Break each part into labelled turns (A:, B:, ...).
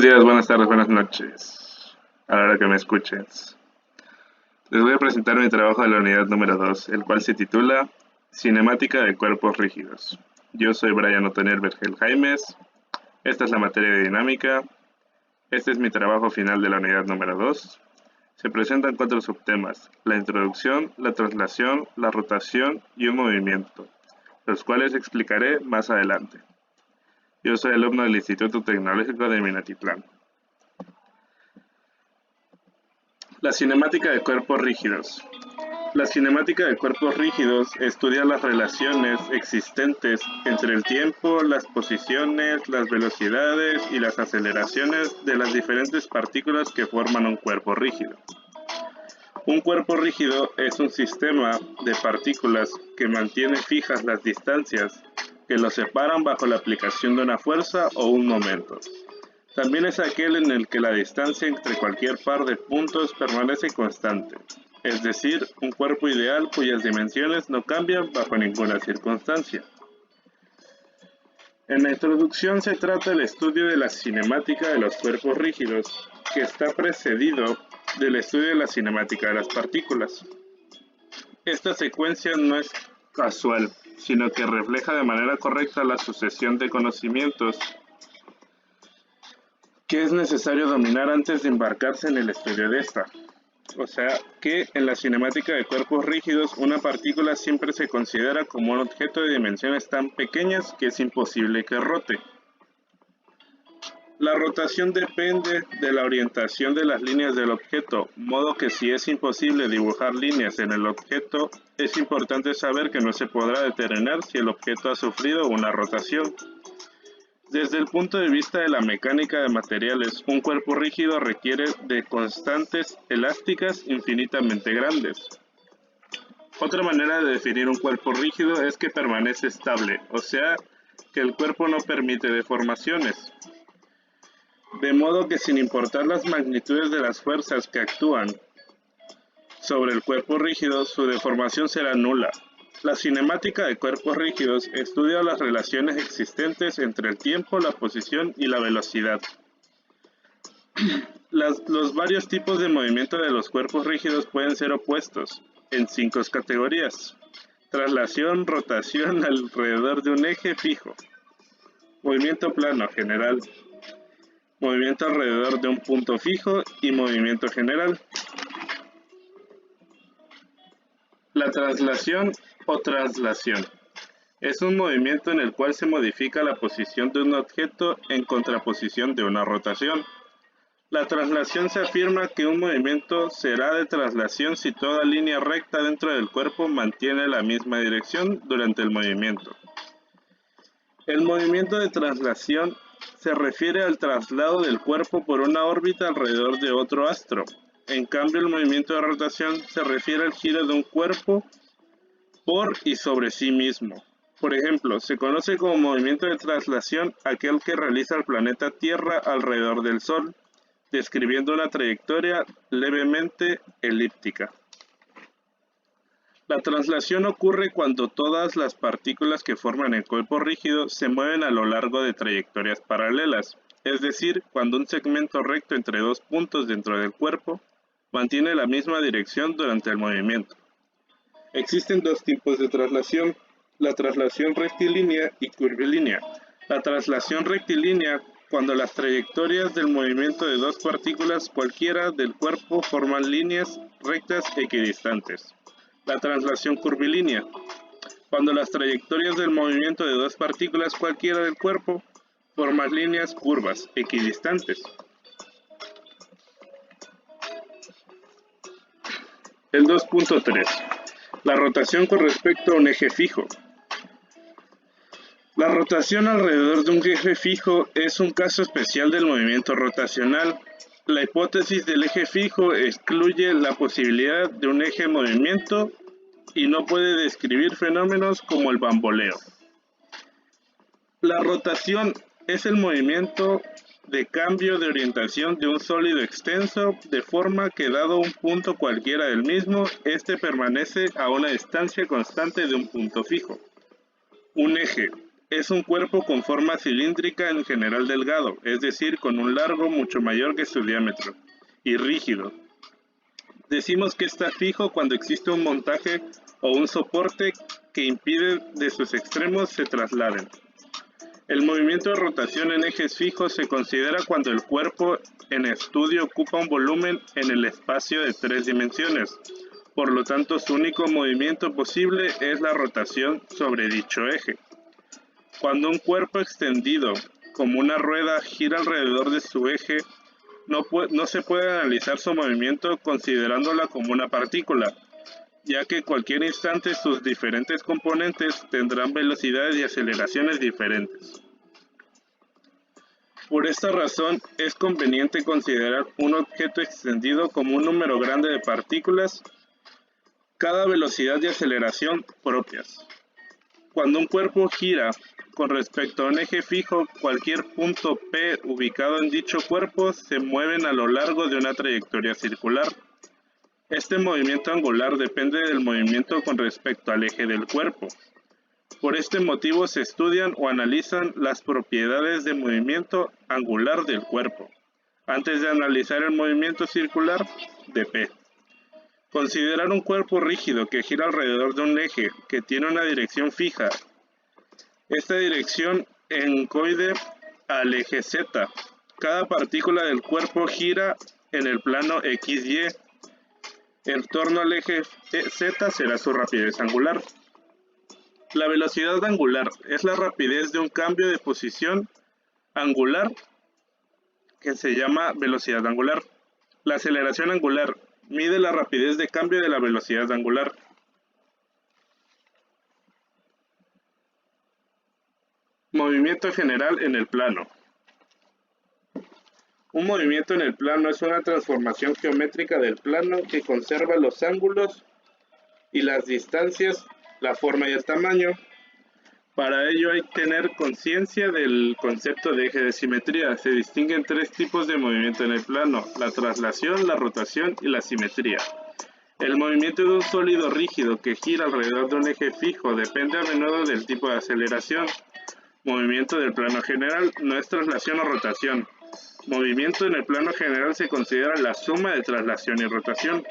A: Buenos días, buenas tardes, buenas noches, a la hora que me escuches. Les voy a presentar mi trabajo de la unidad número 2, el cual se titula Cinemática de cuerpos rígidos. Yo soy Brian Otoniel Vergel Jaimes, esta es la materia de dinámica, este es mi trabajo final de la unidad número 2. Se presentan 4 subtemas, la introducción, la traslación, la rotación y un movimiento, los cuales explicaré más adelante. Yo soy alumno del Instituto Tecnológico de Minatitlán. La cinemática de cuerpos rígidos. La cinemática de cuerpos rígidos estudia las relaciones existentes entre el tiempo, las posiciones, las velocidades y las aceleraciones de las diferentes partículas que forman un cuerpo rígido. Un cuerpo rígido es un sistema de partículas que mantiene fijas las distancias que los separan bajo la aplicación de una fuerza o un momento. También es aquel en el que la distancia entre cualquier par de puntos permanece constante, es decir, un cuerpo ideal cuyas dimensiones no cambian bajo ninguna circunstancia. En la introducción se trata del estudio de la cinemática de los cuerpos rígidos, que está precedido del estudio de la cinemática de las partículas. Esta secuencia no es casual, sino que refleja de manera correcta la sucesión de conocimientos que es necesario dominar antes de embarcarse en el estudio de esta. O sea, que en la cinemática de cuerpos rígidos, una partícula siempre se considera como un objeto de dimensiones tan pequeñas que es imposible que rote. La rotación depende de la orientación de las líneas del objeto, modo que si es imposible dibujar líneas en el objeto, es importante saber que no se podrá determinar si el objeto ha sufrido una rotación. Desde el punto de vista de la mecánica de materiales, un cuerpo rígido requiere de constantes elásticas infinitamente grandes. Otra manera de definir un cuerpo rígido es que permanece estable, o sea, que el cuerpo no permite deformaciones. De modo que sin importar las magnitudes de las fuerzas que actúan sobre el cuerpo rígido, su deformación será nula. La cinemática de cuerpos rígidos estudia las relaciones existentes entre el tiempo, la posición y la velocidad. Los varios tipos de movimiento de los cuerpos rígidos pueden ser opuestos en 5 categorías: traslación, rotación alrededor de un eje fijo, movimiento plano general, movimiento alrededor de un punto fijo y movimiento general. La traslación o traslación es un movimiento en el cual se modifica la posición de un objeto en contraposición de una rotación. La traslación se afirma que un movimiento será de traslación si toda línea recta dentro del cuerpo mantiene la misma dirección durante el movimiento. El movimiento de traslación se refiere al traslado del cuerpo por una órbita alrededor de otro astro. En cambio, el movimiento de rotación se refiere al giro de un cuerpo por y sobre sí mismo. Por ejemplo, se conoce como movimiento de traslación aquel que realiza el planeta Tierra alrededor del Sol, describiendo una trayectoria levemente elíptica. La traslación ocurre cuando todas las partículas que forman el cuerpo rígido se mueven a lo largo de trayectorias paralelas, es decir, cuando un segmento recto entre 2 puntos dentro del cuerpo mantiene la misma dirección durante el movimiento. Existen 2 tipos de traslación: la traslación rectilínea y curvilínea. La traslación rectilínea, cuando las trayectorias del movimiento de 2 partículas cualquiera del cuerpo forman líneas rectas equidistantes. La traslación curvilínea, cuando las trayectorias del movimiento de 2 partículas cualquiera del cuerpo forman líneas curvas equidistantes. El 2.3. La rotación con respecto a un eje fijo. La rotación alrededor de un eje fijo es un caso especial del movimiento rotacional. La hipótesis del eje fijo excluye la posibilidad de un eje en movimiento y no puede describir fenómenos como el bamboleo. La rotación es el movimiento de cambio de orientación de un sólido extenso, de forma que dado un punto cualquiera del mismo, éste permanece a una distancia constante de un punto fijo. Un eje es un cuerpo con forma cilíndrica, en general delgado, es decir, con un largo mucho mayor que su diámetro, y rígido. Decimos que está fijo cuando existe un montaje o un soporte que impide de sus extremos se trasladen. El movimiento de rotación en ejes fijos se considera cuando el cuerpo en estudio ocupa un volumen en el espacio de 3 dimensiones. Por lo tanto, su único movimiento posible es la rotación sobre dicho eje. Cuando un cuerpo extendido, como una rueda, gira alrededor de su eje, no se puede analizar su movimiento considerándola como una partícula, ya que en cualquier instante sus diferentes componentes tendrán velocidades y aceleraciones diferentes. Por esta razón, es conveniente considerar un objeto extendido como un número grande de partículas, cada velocidad y aceleración propias. Cuando un cuerpo gira con respecto a un eje fijo, cualquier punto P ubicado en dicho cuerpo se mueven a lo largo de una trayectoria circular. Este movimiento angular depende del movimiento con respecto al eje del cuerpo. Por este motivo se estudian o analizan las propiedades de movimiento angular del cuerpo, antes de analizar el movimiento circular de P. Considerar un cuerpo rígido que gira alrededor de un eje que tiene una dirección fija. Esta dirección encoide al eje Z. Cada partícula del cuerpo gira en el plano XY. En torno al eje Z será su rapidez angular. La velocidad angular es la rapidez de un cambio de posición angular que se llama velocidad angular. La aceleración angular mide la rapidez de cambio de la velocidad angular. Movimiento general en el plano. Un movimiento en el plano es una transformación geométrica del plano que conserva los ángulos y las distancias, la forma y el tamaño. Para ello hay que tener conciencia del concepto de eje de simetría. Se distinguen 3 tipos de movimiento en el plano: la traslación, la rotación y la simetría. El movimiento de un sólido rígido que gira alrededor de un eje fijo depende a menudo del tipo de aceleración. Movimiento del plano general no es traslación o rotación. Movimiento en el plano general se considera la suma de traslación y rotación.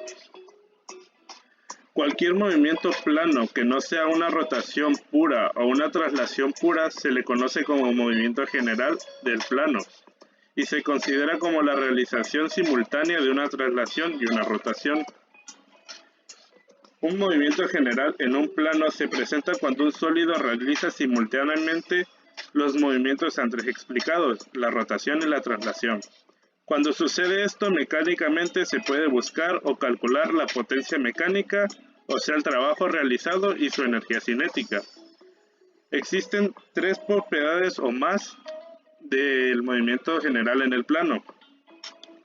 A: Cualquier movimiento plano que no sea una rotación pura o una traslación pura se le conoce como movimiento general del plano y se considera como la realización simultánea de una traslación y una rotación. Un movimiento general en un plano se presenta cuando un sólido realiza simultáneamente los movimientos antes explicados, la rotación y la traslación. Cuando sucede esto, mecánicamente se puede buscar o calcular la potencia mecánica, o sea, el trabajo realizado y su energía cinética. Existen 3 propiedades o más del movimiento general en el plano.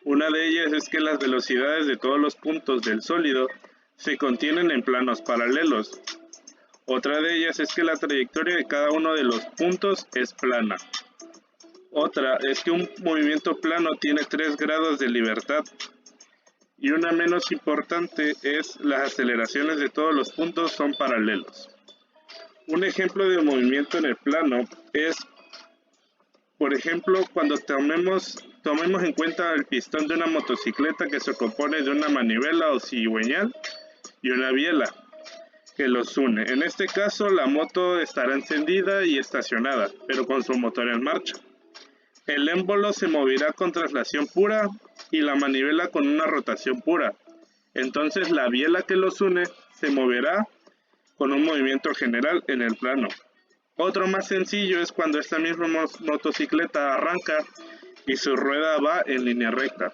A: Una de ellas es que las velocidades de todos los puntos del sólido se contienen en planos paralelos. Otra de ellas es que la trayectoria de cada uno de los puntos es plana. Otra es que un movimiento plano tiene 3 grados de libertad. Y una menos importante es las aceleraciones de todos los puntos son paralelos. Un ejemplo de movimiento en el plano es, por ejemplo, cuando tomemos en cuenta el pistón de una motocicleta que se compone de una manivela o cigüeñal y una biela que los une. En este caso, la moto estará encendida y estacionada, pero con su motor en marcha. El émbolo se moverá con traslación pura y la manivela con una rotación pura. Entonces la biela que los une se moverá con un movimiento general en el plano. Otro más sencillo es cuando esta misma motocicleta arranca y su rueda va en línea recta.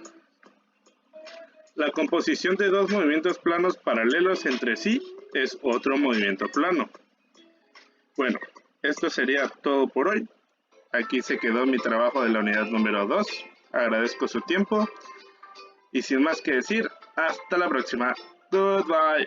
A: La composición de 2 movimientos planos paralelos entre sí es otro movimiento plano. Bueno, esto sería todo por hoy. Aquí se quedó mi trabajo de la unidad número 2. Agradezco su tiempo. Y sin más que decir, hasta la próxima. Goodbye.